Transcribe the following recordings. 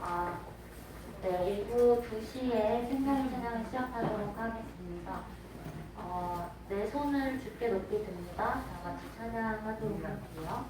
아, 네, 오후 2시에 생명의 찬양을 시작하도록 하겠습니다. 내 손을 주께 높이 듭니다. 다 같이 찬양하도록 할게요.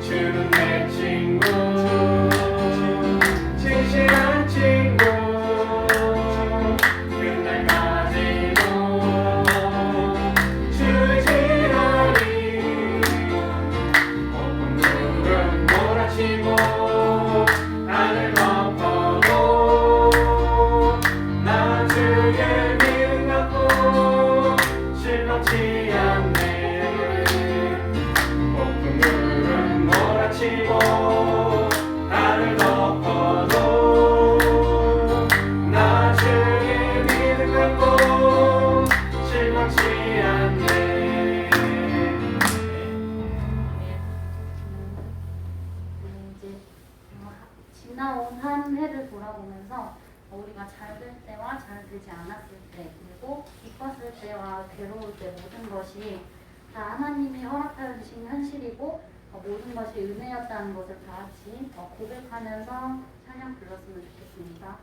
주는 내 친구 진실한 한 해를 돌아보면서 우리가 잘 될 때와 잘 되지 않았을 때, 그리고 기뻤을 때와 괴로울 때 모든 것이 다 하나님이 허락하여 주신 현실이고 모든 것이 은혜였다는 것을 다 같이 고백하면서 찬양 불렀으면 좋겠습니다.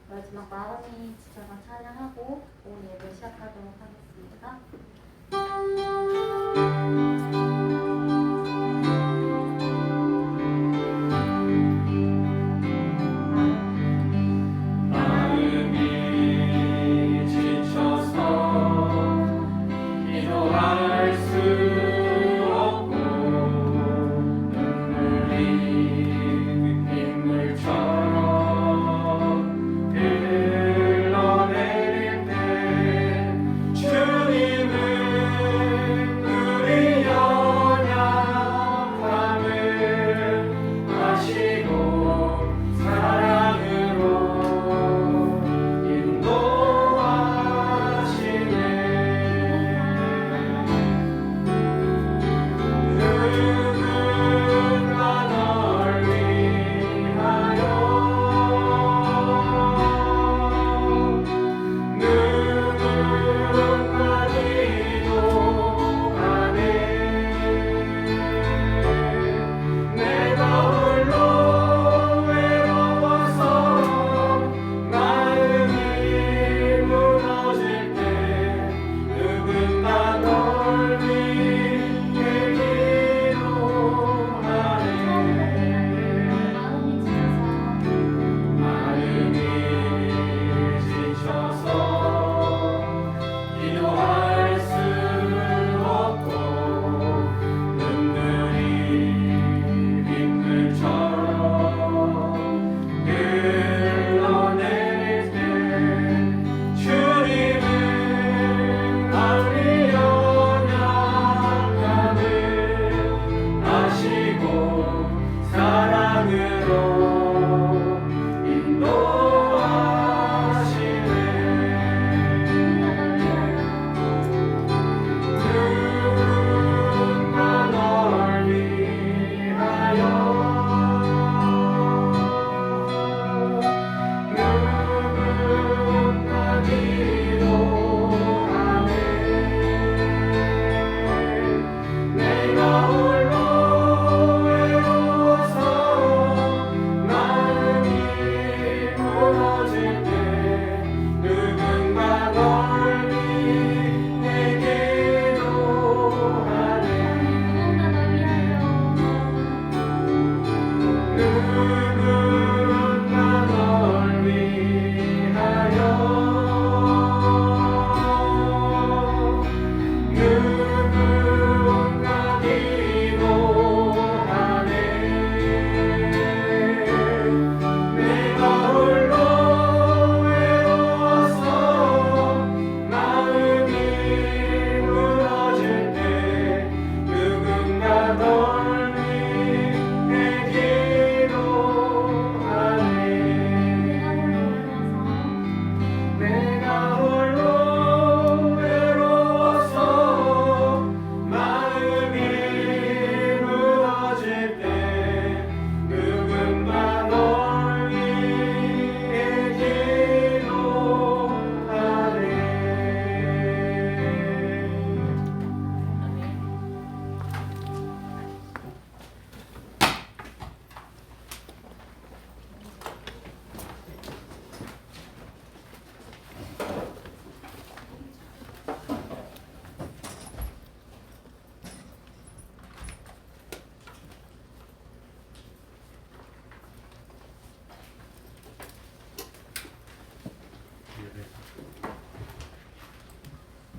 마지막 마음이 지쳐서 찬양하고 오늘 예배 시작하도록 하겠습니다.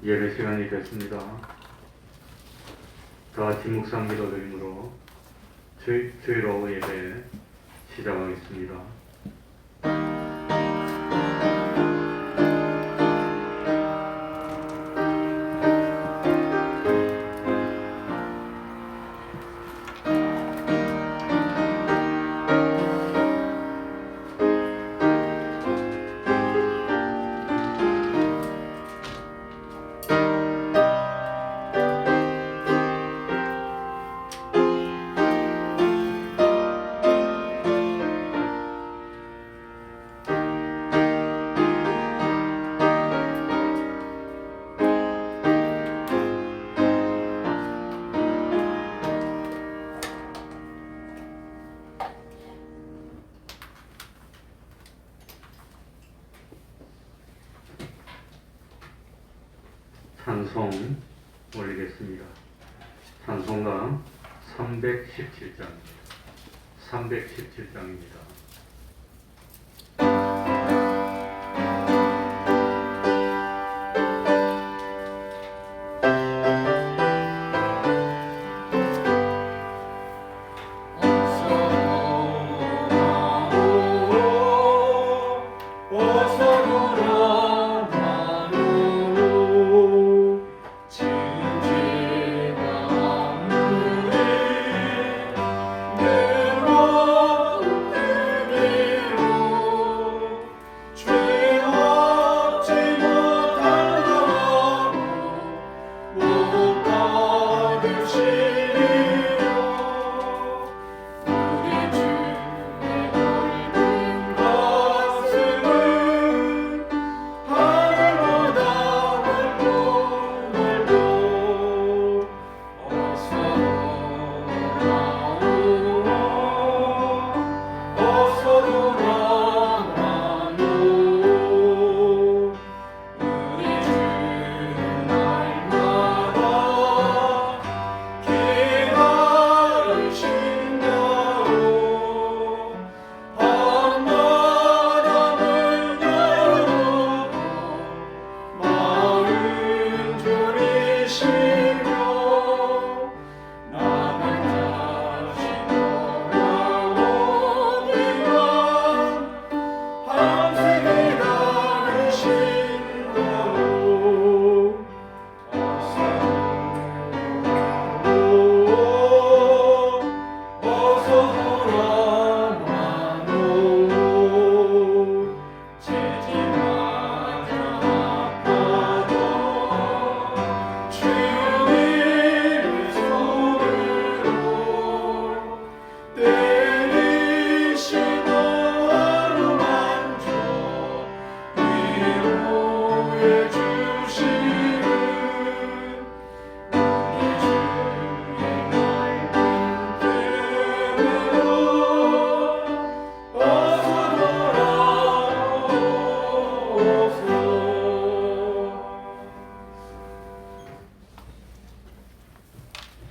예배 시간이 됐습니다. 다 같이 묵상 기도 드림으로 주일 오후 예배 시작하겠습니다. 찬송 올리겠습니다. 찬송가 317장입니다. 317장입니다.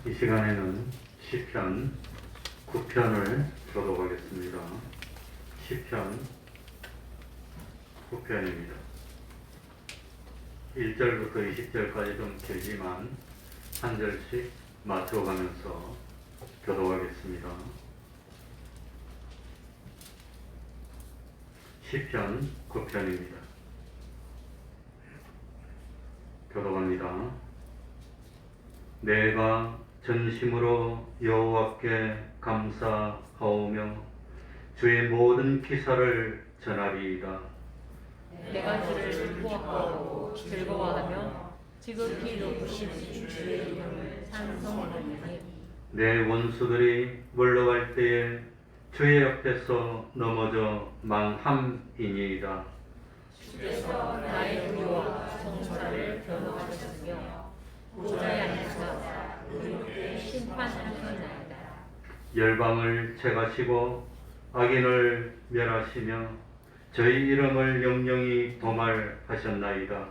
이 시간에는 시편 9편을 교독하겠습니다. 시편 9편입니다. 1절부터 20절까지 좀 길지만 한 절씩 맞춰가면서 교독하겠습니다. 시편 9편입니다. 교독합니다. 내가 전심으로 여호와께 감사하오며 주의 모든 기사를 전하리이다. 내가 주를 수고하고 즐거워하며 지극히 높으신 주의 이름을 찬송하리니 내 원수들이 물러갈 때에 주의 옆에서 넘어져 망함이니이다. 주께서 나의 의와 성사를 변호하셨으며 보좌에 앉으사 의롭게 심판하시나이다. 열방을 채가시고 악인을 멸하시며 저희 이름을 영영히 도말하셨나이다.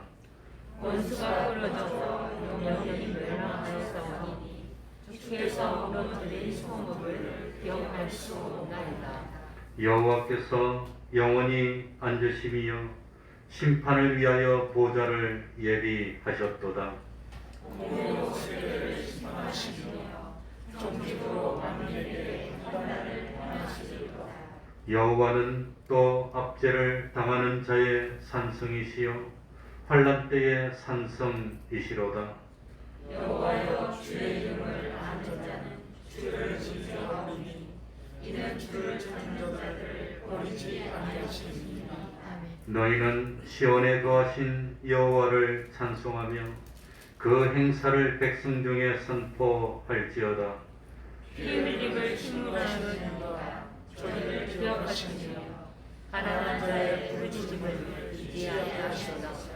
원수가 끌어져서 영영히 멸망하였사오니 주께서 무너뜨린 성읍을 기억할 수 없나이다. 여호와께서 영원히 앉으심이요 심판을 위하여 보좌를 예비하셨도다. 공의로 세계를 심판하시며 정직으로 만민에게 판단을 행하시리로다. 여호와는 또 압제를 당하는 자의 산성이시요 환난 때의 산성이시로다. 여호와여 주의 이름을 아는 자는 주를 신뢰하오니 이는 주를 찾는 자들을 버리지 아니하시리니. 아멘. 너희는 시온에 거하신 여호와를 찬송하며 그 행사를 백성 중에 선포할지어다. 피 흘림을 침묵하시는 이가 저희를 기억하시며 가난한 자의 부르짖음을 잊지 아니하시옵소서.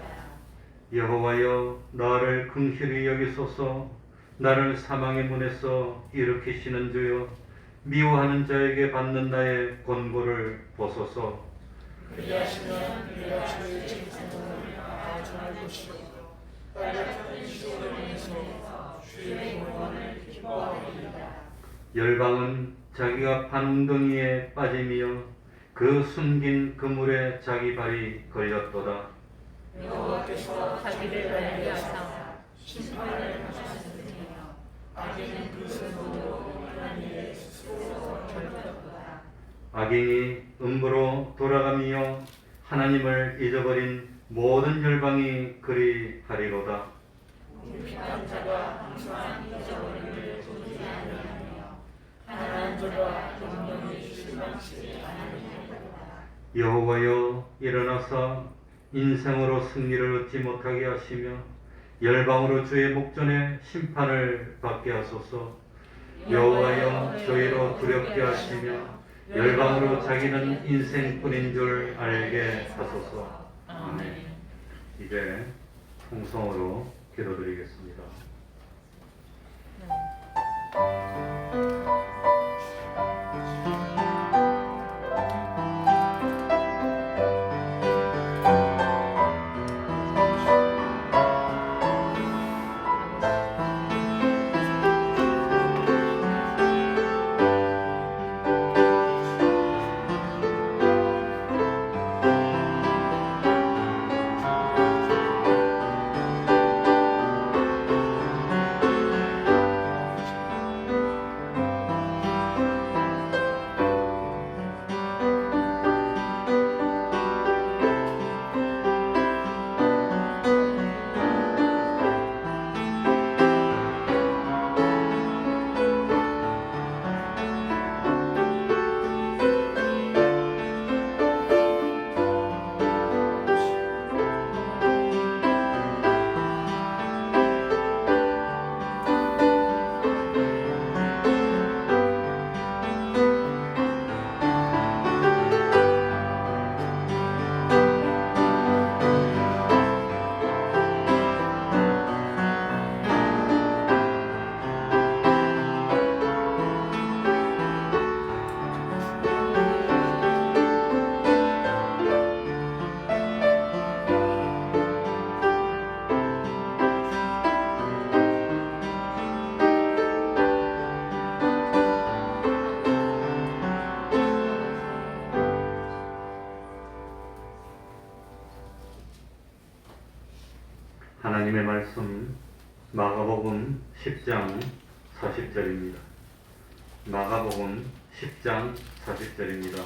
여호와여 나를 긍휼히 여기소서. 나를 사망의 문에서 일으키시는 주여 미워하는 자에게 받는 나의 권고를 보소서. 그리하시면 내가 주의 칭찬을 아주 알 것이요 딸 같은 시온에서 주의 구원을 기뻐하리이다. 열방은 자기가 반웅덩이에 빠짐이여 그 숨긴 그물에 자기 발이 걸렸도다. 여호와께서 자기를 관리하사 심판을 하셨으며 악인은 그 손으로 하나님의 스스로 결정하다. 악인이 음부로 돌아가며 하나님을 잊어버린 모든 열방이 그리하리로다. 불평한 자가 항상 잊어버림을 보지 아니하며 가난한 자가 영영이 실망치 아니하리로다. 여호와여 일어나사 인생으로 승리를 얻지 못하게 하시며 열방으로 주의 목전에 심판을 받게 하소서. 여호와여 저희로 두렵게 하시며 열방으로 자기는 인생뿐인 줄 알게 하소서. 아멘. 이제 통성으로 기도드리겠습니다. 하나님의 말씀 마가복음 10장 40절입니다. 마가복음 10장 40절입니다.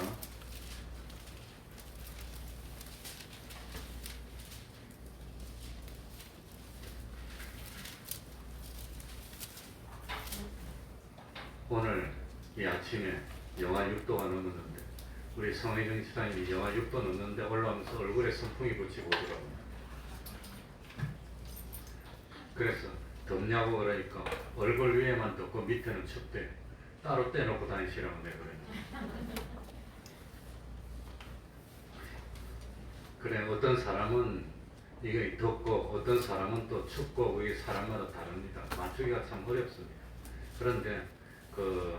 오늘 이 아침에 영하 6도가 넘었는데 우리 성혜정 지사님이 영하 6도 넘는데 올라오면서 얼굴에 선풍기 붙이고 오더라고요. 그래서 덥냐고 그러니까 얼굴 위에만 덥고 밑에는 춥대. 따로 떼놓고 다니시라고 내가 그랬지. 그래 어떤 사람은 이게 덥고 어떤 사람은 또 춥고 그게 사람마다 다릅니다. 맞추기가 참 어렵습니다. 그런데 그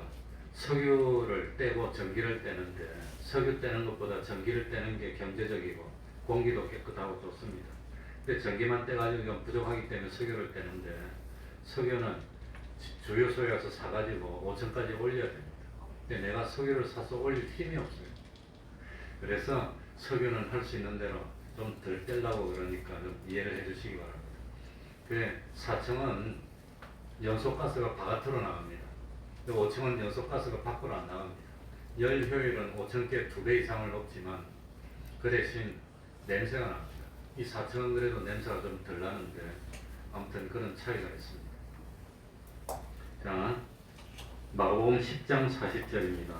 석유를 떼고 전기를 떼는데 석유 떼는 것보다 전기를 떼는 게 경제적이고 공기도 깨끗하고 좋습니다. 근데 전기만 떼가지고 좀 부족하기 때문에 석유를 떼는데 석유는 주유소에 가서 사가지고 5천까지 올려야 됩니다. 근데 내가 석유를 사서 올릴 힘이 없어요. 그래서 석유는 할 수 있는 대로 좀 좀 덜 떼려고 그러니까 좀 이해를 해주시기 바랍니다. 그 4층은 연소가스가 바깥으로 나갑니다. 5층은 연소가스가 밖으로 안 나갑니다. 열 효율은 5층께 2배 이상을 높지만 그 대신 냄새가 납니다. 이 4층은 그래도 냄새가 좀 덜 나는데 아무튼 그런 차이가 있습니다. 자, 마가복음 10장 40절입니다.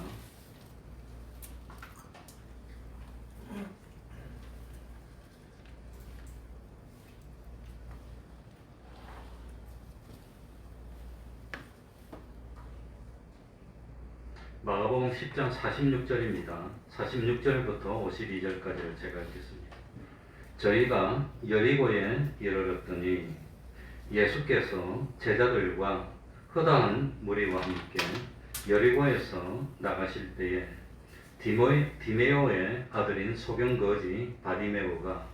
마가복음 10장 46절입니다. 46절부터 52절까지를 제가 읽겠습니다. 저희가 여리고에 이르렀더니 예수께서 제자들과 허다한 무리와 함께 여리고에서 나가실 때에 디메오의 아들인 소경거지 바디메오가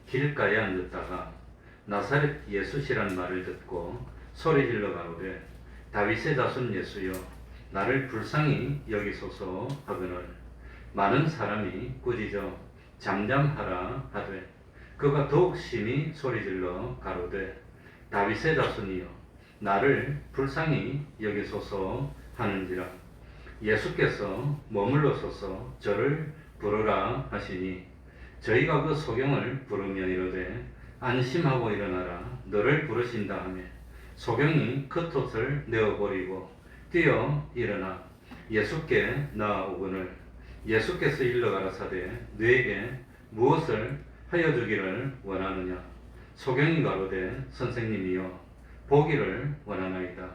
길가에 앉았다가 나사렛 예수시란 말을 듣고 소리질러 가로되 다윗의 자손 예수여 나를 불쌍히 여기소서 하거늘 많은 사람이 꾸짖어 잠잠하라 하되 그가 더욱 심히 소리질러 가로되 다윗의 자손이여 나를 불쌍히 여기소서 하는지라 예수께서 머물러서서 저를 부르라 하시니 저희가 그 소경을 부르며 이르되 안심하고 일어나라 너를 부르신다 하며 소경이 겉옷을 내어버리고 뛰어 일어나 예수께 나아오거늘 예수께서 일러 가라사대 너에게 무엇을 하여 주기를 원하느냐 소경이 가로되 선생님이여 보기를 원하나이다.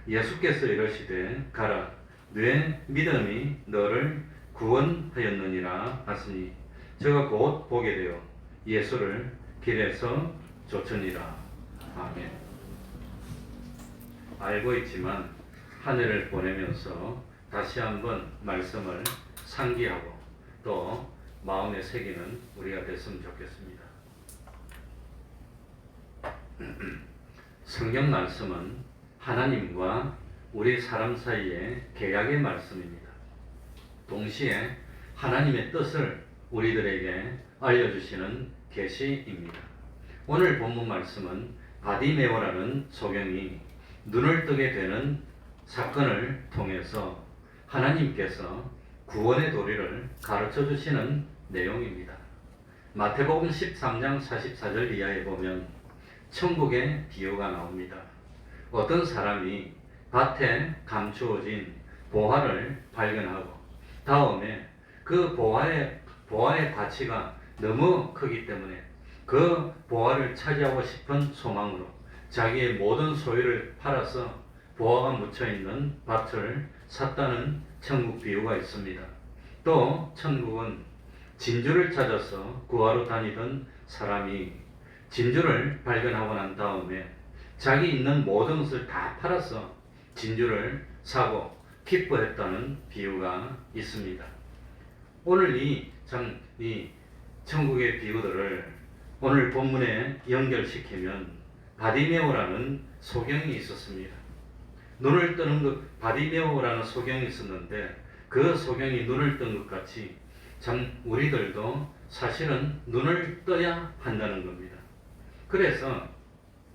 예수께서 이러시되 가라 네 믿음이 너를 구원하였느니라 하시니 저가 곧 보게 되어 예수를 길에서 쫓으니라. 아멘. 알고 있지만 한 해를 보내면서 다시 한번 말씀을 상기하고 또 마음에 새기는 우리가 됐으면 좋겠습니다. 성경 말씀은 하나님과 우리 사람 사이의 계약의 말씀입니다. 동시에 하나님의 뜻을 우리들에게 알려주시는 계시입니다. 오늘 본문 말씀은 바디메오라는 소경이 눈을 뜨게 되는 사건을 통해서 하나님께서 구원의 도리를 가르쳐 주시는 내용입니다. 마태복음 13장 44절 이하에 보면 천국의 비유가 나옵니다. 어떤 사람이 밭에 감추어진 보화를 발견하고 다음에 그 보화의 가치가 너무 크기 때문에 그 보화를 차지하고 싶은 소망으로 자기의 모든 소유를 팔아서 보화가 묻혀있는 밭을 샀다는 천국 비유가 있습니다. 또 천국은 진주를 찾아서 구하러 다니던 사람이 진주를 발견하고 난 다음에 자기 있는 모든 것을 다 팔아서 진주를 사고 기뻐했다는 비유가 있습니다. 오늘 이 천국의 비유들을 오늘 본문에 연결시키면 바디메오라는 소경이 있었습니다. 눈을 뜨는 것 바디메오라는 소경이 있었는데 그 소경이 눈을 뜬 것 같이 참 우리들도 사실은 눈을 떠야 한다는 겁니다. 그래서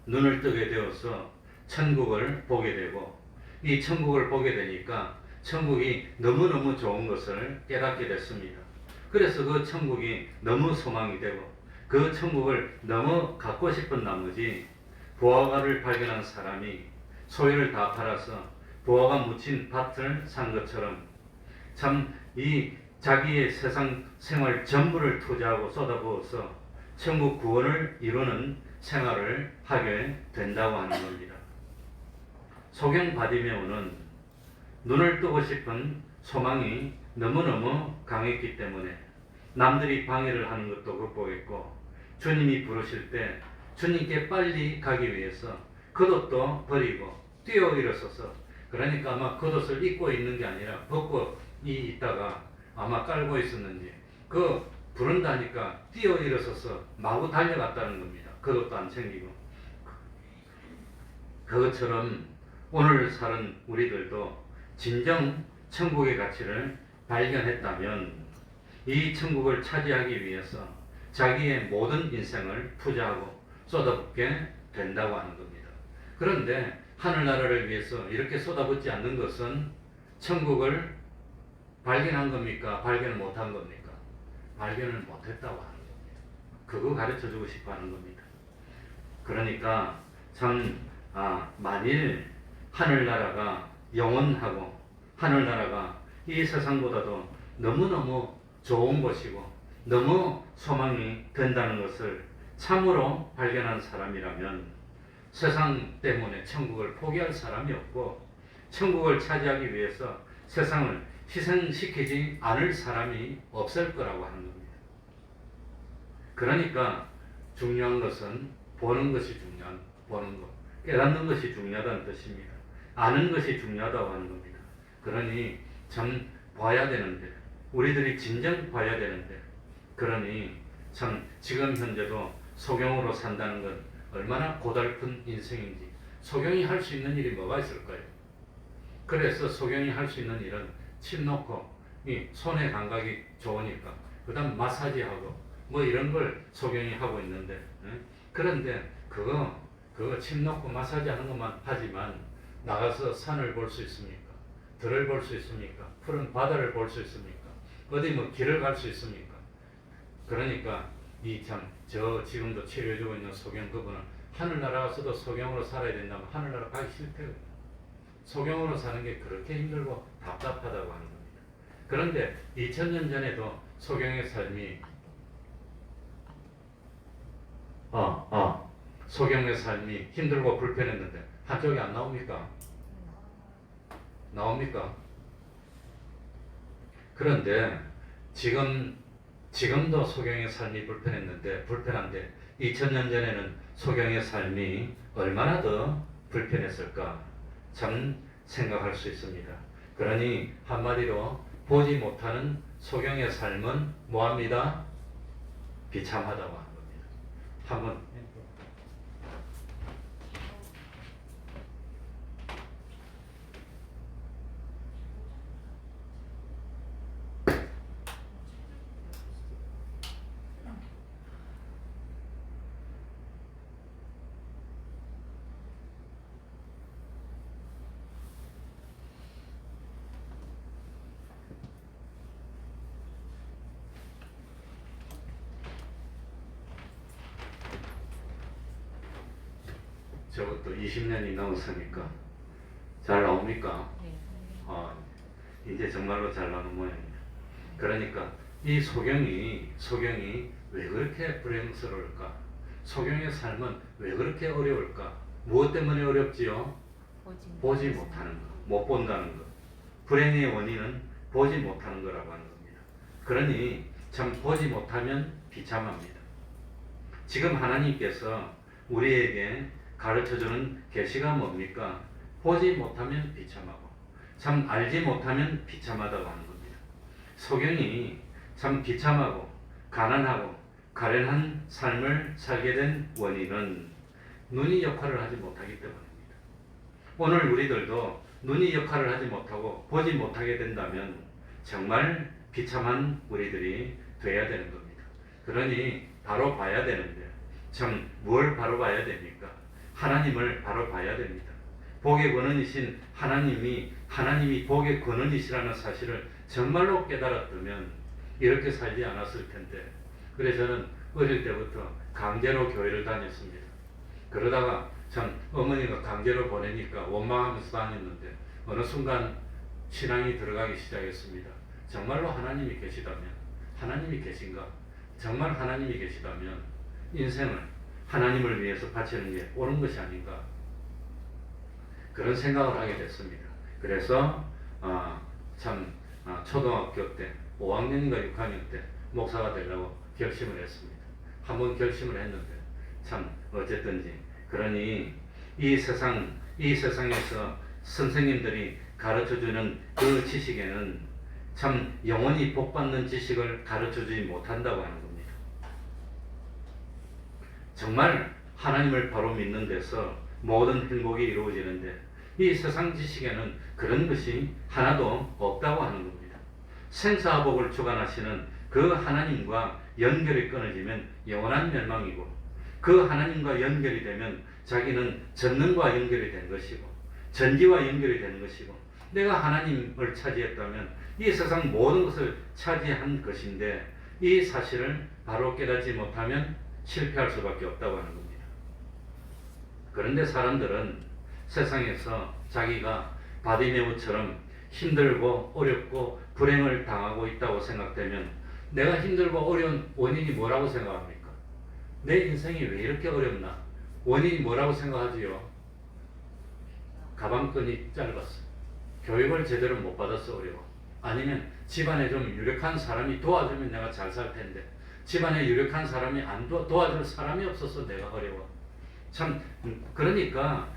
눈을 뜨게 되어서 천국을 보게 되고 이 천국을 보게 되니까 천국이 너무너무 좋은 것을 깨닫게 됐습니다. 그래서 그 천국이 너무 소망이 되고 그 천국을 너무 갖고 싶은 나머지 보화를 발견한 사람이 소유를 다 팔아서 보화가 묻힌 밭을 산 것처럼 참 이 자기의 세상 생활 전부를 투자하고 쏟아부어서 천국 구원을 이루는 생활을 하게 된다고 하는 겁니다. 소경 바디메오는 눈을 뜨고 싶은 소망이 너무너무 강했기 때문에 남들이 방해를 하는 것도 극복했고 주님이 부르실 때 주님께 빨리 가기 위해서 겉옷도 버리고 뛰어 일어서서 그러니까 아마 겉옷을 입고 있는 게 아니라 벗고 있다가 아마 깔고 있었는지 그 부른다니까 뛰어 일어서서 마구 달려갔다는 겁니다. 겉옷도 안 챙기고 그것처럼 오늘 사는 우리들도 진정 천국의 가치를 발견했다면 이 천국을 차지하기 위해서 자기의 모든 인생을 투자하고 쏟아붓게 된다고 하는 겁니다. 그런데 하늘나라를 위해서 이렇게 쏟아붓지 않는 것은 천국을 발견한 겁니까? 발견을 못한 겁니까? 발견을 못했다고 하는 겁니다. 그거 가르쳐주고 싶어 하는 겁니다. 그러니까 참 만일 하늘나라가 영원하고 하늘나라가 이 세상보다도 너무너무 좋은 곳이고 너무 소망이 된다는 것을 참으로 발견한 사람이라면 세상 때문에 천국을 포기할 사람이 없고 천국을 차지하기 위해서 세상을 희생시키지 않을 사람이 없을 거라고 하는 겁니다. 그러니까 중요한 것은 보는 것이 중요한 보는 것, 깨닫는 것이 중요하다는 뜻입니다. 아는 것이 중요하다고 하는 겁니다. 그러니 참 봐야 되는데 우리들이 진정 봐야 되는데 그러니 참 지금 현재도 소경으로 산다는 건 얼마나 고달픈 인생인지 소경이 할 수 있는 일이 뭐가 있을까요? 그래서 소경이 할 수 있는 일은 침 놓고 이 손의 감각이 좋으니까 그 다음 마사지하고 뭐 이런 걸 소경이 하고 있는데 그런데 그거 침 놓고 마사지 하는 것만 하지만 나가서 산을 볼 수 있습니까? 들을 볼 수 있습니까? 푸른 바다를 볼 수 있습니까? 어디 뭐 길을 갈 수 있습니까? 그러니까 저 지금도 치료해주고 있는 소경 그분은 하늘나라 가서도 소경으로 살아야 된다면 하늘나라 가기 싫대요. 소경으로 사는 게 그렇게 힘들고 답답하다고 하는 겁니다. 그런데 2000년 전에도 소경의 삶이 소경의 삶이 힘들고 불편했는데 한쪽이 안 나옵니까? 나옵니까? 그런데 지금도 소경의 삶이 불편한데 2000년 전에는 소경의 삶이 얼마나 더 불편했을까 참 생각할 수 있습니다. 그러니 한마디로 보지 못하는 소경의 삶은 뭐합니다? 비참하다고 하는 겁니다. 한번 저것도 20년이 넘었으니까 잘 나옵니까? 이제 정말로 잘 나오는 모양입니다. 그러니까 이 소경이 왜 그렇게 불행스러울까? 소경의 삶은 왜 그렇게 어려울까? 무엇 때문에 어렵지요? 보지 못하는 것, 못 본다는 것. 불행의 원인은 보지 못하는 거라고 하는 겁니다. 그러니 참 보지 못하면 비참합니다. 지금 하나님께서 우리에게 가르쳐주는 계시가 뭡니까? 보지 못하면 비참하고 참 알지 못하면 비참하다고 하는 겁니다. 소경이 참 비참하고 가난하고 가련한 삶을 살게 된 원인은 눈이 역할을 하지 못하기 때문입니다. 오늘 우리들도 눈이 역할을 하지 못하고 보지 못하게 된다면 정말 비참한 우리들이 돼야 되는 겁니다. 그러니 바로 봐야 되는데 참 뭘 바로 봐야 됩니까? 하나님을 바로 봐야 됩니다. 복의 근원이신 하나님이 복의 근원이시라는 사실을 정말로 깨달았다면 이렇게 살지 않았을 텐데. 그래서 저는 어릴 때부터 강제로 교회를 다녔습니다. 그러다가 참 어머니가 강제로 보내니까 원망하면서 다녔는데 어느 순간 신앙이 들어가기 시작했습니다. 정말로 하나님이 계시다면, 하나님이 계신가? 정말 하나님이 계시다면 인생을 하나님을 위해서 바치는 게 옳은 것이 아닌가? 그런 생각을 하게 됐습니다. 그래서 초등학교 때 5학년인가 6학년 때 목사가 되려고 결심을 했습니다. 한번 결심을 했는데 참 어쨌든지 그러니 이 세상에서 선생님들이 가르쳐주는 그 지식에는 참 영원히 복받는 지식을 가르쳐주지 못한다고 하는 겁니다. 정말 하나님을 바로 믿는 데서 모든 행복이 이루어지는데 이 세상 지식에는 그런 것이 하나도 없다고 하는 겁니다. 생사복을 주관하시는 그 하나님과 연결이 끊어지면 영원한 멸망이고, 그 하나님과 연결이 되면 자기는 전능과 연결이 된 것이고 전지와 연결이 되는 것이고, 내가 하나님을 차지했다면 이 세상 모든 것을 차지한 것인데, 이 사실을 바로 깨닫지 못하면 실패할 수밖에 없다고 하는 겁니다. 그런데 사람들은 세상에서 자기가 바디메오처럼 힘들고 어렵고 불행을 당하고 있다고 생각되면, 내가 힘들고 어려운 원인이 뭐라고 생각합니까? 내 인생이 왜 이렇게 어렵나? 원인이 뭐라고 생각하지요? 가방끈이 짧았어. 교육을 제대로 못 받아서 어려워. 아니면 집안에 좀 유력한 사람이 도와주면 내가 잘 살 텐데, 집안에 유력한 사람이 안 도와줄 사람이 없어서 내가 어려워. 참, 그러니까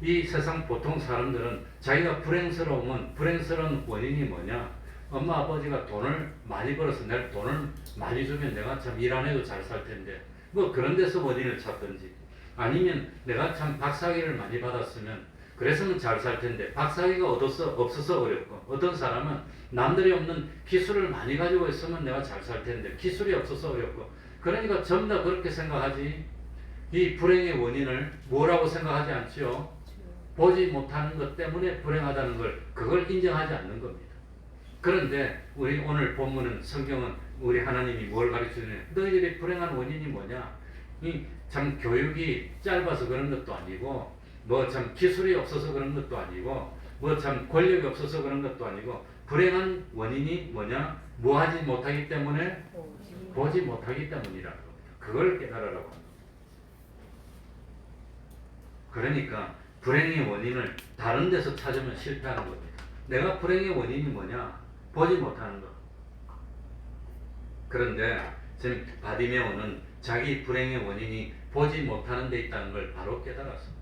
이 세상 보통 사람들은 자기가 불행스러운 원인이 뭐냐? 엄마 아버지가 돈을 많이 벌어서 내가 돈을 많이 주면 내가 참 일 안 해도 잘 살 텐데, 뭐 그런 데서 원인을 찾든지, 아니면 내가 참 박사학위를 많이 받았으면 그래서는 잘 살 텐데 박사학위가 없어서 어렵고, 어떤 사람은 남들이 없는 기술을 많이 가지고 있으면 내가 잘 살 텐데 기술이 없어서 어렵고, 그러니까 전부 다 그렇게 생각하지, 이 불행의 원인을 뭐라고 생각하지 않지요? 보지 못하는 것 때문에 불행하다는 걸, 그걸 인정하지 않는 겁니다. 그런데 우리 오늘 본문은, 성경은 우리 하나님이 뭘 가르치느냐? 너희들이 불행한 원인이 뭐냐? 이 참 교육이 짧아서 그런 것도 아니고, 뭐 참 기술이 없어서 그런 것도 아니고, 뭐 참 권력이 없어서 그런 것도 아니고, 불행한 원인이 뭐냐? 뭐 하지 못하기 때문에? 보지 못하기 때문이라는 겁니다. 그걸 깨달으라고 합니다. 그러니까 불행의 원인을 다른 데서 찾으면 실패하는 겁니다. 내가 불행의 원인이 뭐냐? 보지 못하는 것. 그런데 지금 바디메오는 자기 불행의 원인이 보지 못하는 데 있다는 걸 바로 깨달았어.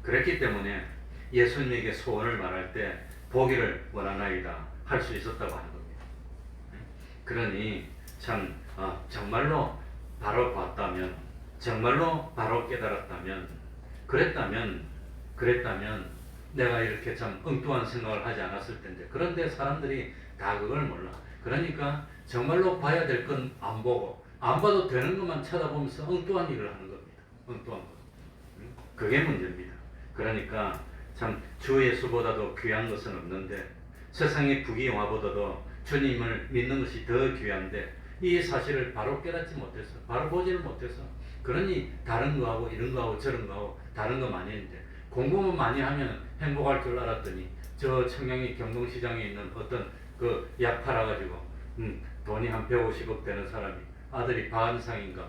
그랬기 때문에 예수님에게 소원을 말할 때 보기를 원하나이다 할 수 있었다고 하는 겁니다. 그러니 참 정말로 바로 봤다면, 정말로 바로 깨달았다면, 그랬다면 내가 이렇게 참 엉뚱한 생각을 하지 않았을 텐데, 그런데 사람들이 다 그걸 몰라. 그러니까 정말로 봐야 될 건 안 보고, 안 봐도 되는 것만 쳐다보면서 엉뚱한 일을 하는 겁니다. 엉뚱한 것. 그게 문제입니다. 그러니까 참 주 예수보다도 귀한 것은 없는데, 세상의 부귀영화보다도 주님을 믿는 것이 더 귀한데, 이 사실을 바로 깨닫지 못해서, 바로 보지를 못해서, 그러니 다른 거하고 이런 거하고 저런 거하고 다른 거 많이 했는데, 공부만 많이 하면 행복할 줄 알았더니, 저 청량리 경동시장에 있는 어떤 그 약 팔아가지고 돈이 한 150억 되는 사람이, 아들이 바한상인가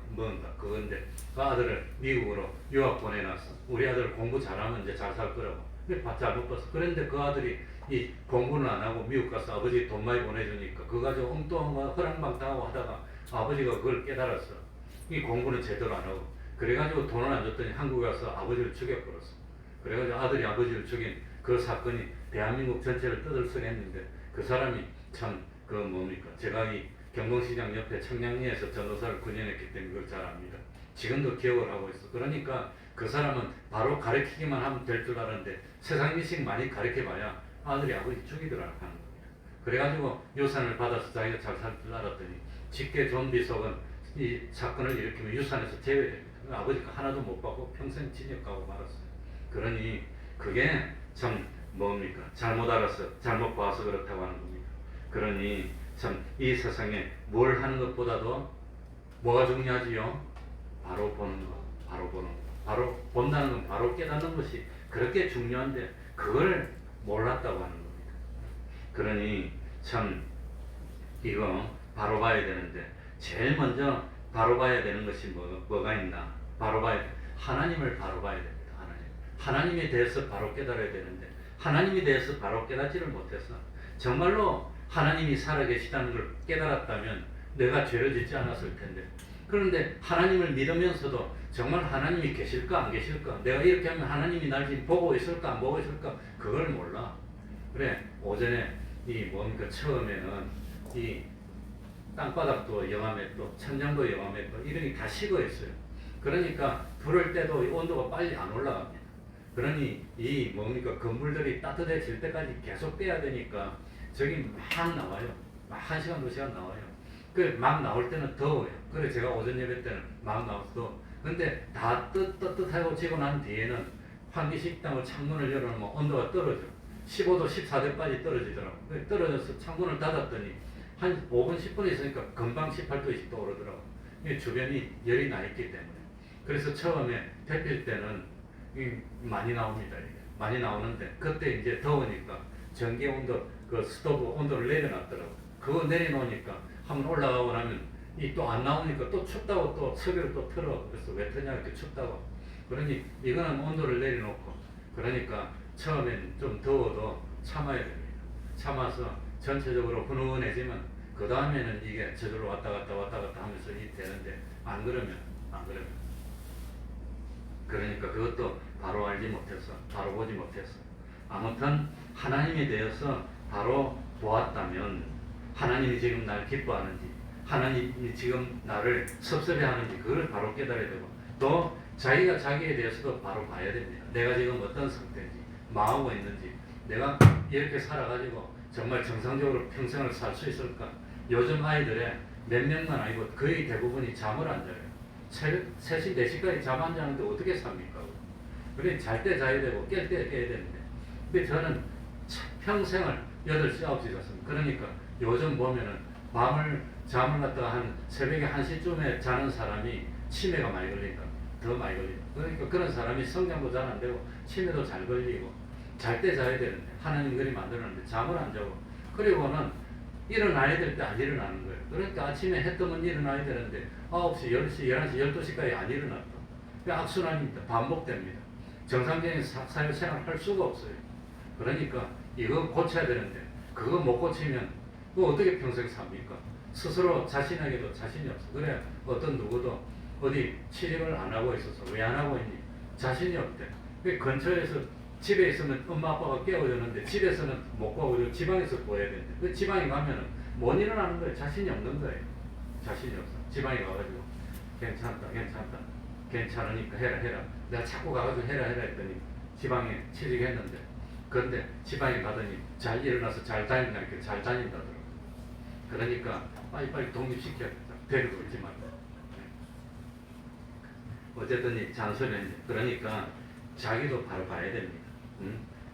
뭔가 그건데, 그 아들을 미국으로 유학 보내놨어. 우리 아들 공부 잘하면 이제 잘 살 거라고. 근데 잘못 봤어. 그런데 그 아들이 이 공부는 안 하고 미국 가서 아버지 돈 많이 보내주니까 그거 가지고 엉뚱한 거 허랑방탕하고 하다가 아버지가 그걸 깨달았어. 이 공부는 제대로 안 하고. 그래가지고 돈을 안 줬더니 한국에 가서 아버지를 죽여버렸어. 그래가지고 아들이 아버지를 죽인 그 사건이 대한민국 전체를 떠들썩했는데, 그 사람이 참 제가 이 경동시장 옆에 청량리에서 전도사를 9년 했기 때문에 그걸 잘 압니다. 지금도 기억을 하고 있어. 그러니까 그 사람은 바로 가르치기만 하면 될 줄 알았는데, 세상 미식 많이 가르쳐봐야 아들이 아버지 죽이더라고 하는 겁니다. 그래가지고 유산을 받아서 자기가 잘 살 줄 알았더니, 직계 존비속은 이 사건을 일으키면 유산에서 제외됩니다. 아버지가 하나도 못 받고 평생 징역 가고 말았어요. 그러니 그게 참 잘못 알아서, 잘못 봐서 그렇다고 하는 겁니다. 그러니 참 이 세상에 뭘 하는 것보다도 뭐가 중요하지요? 바로 보는 것, 바로 보는 것. 바로 본다는 건 바로 깨닫는 것이 그렇게 중요한데, 그걸 몰랐다고 하는 겁니다. 그러니 참 이거 바로 봐야 되는데, 제일 먼저 바로 봐야 되는 것이 뭐가 있나? 하나님을 바로 봐야 됩니다. 하나님에 대해서 바로 깨달아야 되는데, 하나님에 대해서 바로 깨닫지를 못해서, 정말로 하나님이 살아계시다는 걸 깨달았다면 내가 죄를 짓지 않았을 텐데, 그런데 하나님을 믿으면서도 정말 하나님이 계실까 안 계실까, 내가 이렇게 하면 하나님이 날 지금 보고 있을까 안 보고 있을까, 그걸 몰라. 그래, 오전에 처음에는 이 땅바닥도 영암했고 천장도 영암했고 이런 게 다 식어 있어요. 그러니까 불을 때도 온도가 빨리 안 올라갑니다. 그러니 건물들이 따뜻해질 때까지 계속 떼야 되니까 저기 막 나와요. 막 1시간, 2시간 나와요. 그 막 나올 때는 더워요. 그래 제가 오전 예배 때는 막 나와서 근데 다 뜨뜻하고 지고 난 뒤에는 환기식당을 창문을 열어놓으면 온도가 떨어져. 15도, 14도까지 떨어지더라고. 떨어져서 창문을 닫았더니 한 5분, 10분 있으니까 금방 18도씩 또 오르더라고. 주변이 열이 나 있기 때문에. 그래서 처음에 데필 때는 많이 나옵니다. 이게. 많이 나오는데 그때 이제 더우니까 전기 온도, 그 스토브 온도를 내려놨더라고. 그거 내려놓으니까 한번 올라가고 나면 이 또 안 나오니까 또 춥다고 또 석유를 또 틀어. 그래서 왜 트냐 이렇게 춥다고. 그러니 이거는 온도를 내려놓고 그러니까 처음엔 좀 더워도 참아야 됩니다. 참아서 전체적으로 훈훈해지면 그 다음에는 이게 저절로 왔다 갔다 하면서 이 되는데 안 그러면 그러니까 그것도 바로 알지 못해서 바로 보지 못했어. 아무튼 하나님에 대해서 바로 보았다면 하나님이 지금 날 기뻐하는지 하나님이 지금 나를 섭섭해하는지 그걸 바로 깨달아야 되고 또 자기가 자기에 대해서도 바로 봐야 됩니다. 내가 지금 어떤 상태인지 마음하고 있는지 내가 이렇게 살아가지고 정말 정상적으로 평생을 살 수 있을까? 요즘 아이들의 몇 명만 아니고 거의 대부분이 잠을 안 자요. 새벽 3시, 4시까지 잠 안 자는데 어떻게 삽니까? 그래 잘 때 자야 되고 깰 때 깨야 되는데 근데 저는 평생을 8시, 9시 잤습니다. 그러니까 요즘 보면은 잠을 갖다가 한 새벽에 1시쯤에 자는 사람이 치매가 많이 걸린다. 더 많이 걸린다. 그러니까 그런 사람이 성장도 잘 안 되고 치매도 잘 걸리고 잘 때 자야 되는데 하나님 그리 만들었는데 잠을 안 자고 그리고는 일어나야 될 때 안 일어나는 거예요. 그러니까 아침에 해 뜨면 일어나야 되는데 9시, 10시, 11시, 12시까지 안 일어났다. 악순환입니다. 반복됩니다. 정상적인 사회생활 할 수가 없어요. 그러니까 이거 고쳐야 되는데 그거 못 고치면 그거 어떻게 평생 삽니까? 스스로 자신에게도 자신이 없어. 그래 어떤 누구도 어디 취직을 안 하고 있어서 왜 안 하고 있니? 자신이 없대. 그 근처에서 집에 있으면 엄마 아빠가 깨워주는데 집에서는 못 가고 지방에서 구해야 되는데 그 지방에 가면은 못 일어나는 거예요. 자신이 없는 거예요. 자신이 없어. 지방에 가가지고 괜찮다 괜찮으니까 해라 내가 자꾸 가가지고 해라 했더니 지방에 취직했는데 그런데 지방에 가더니 잘 일어나서 잘 다닌다 이렇게 잘 다닌다더라고. 그러니까 빨리 독립시켜야겠다. 데리고 있지 말고. 어쨌든 이 잔소리는 그러니까 자기도 바로 봐야 됩니다.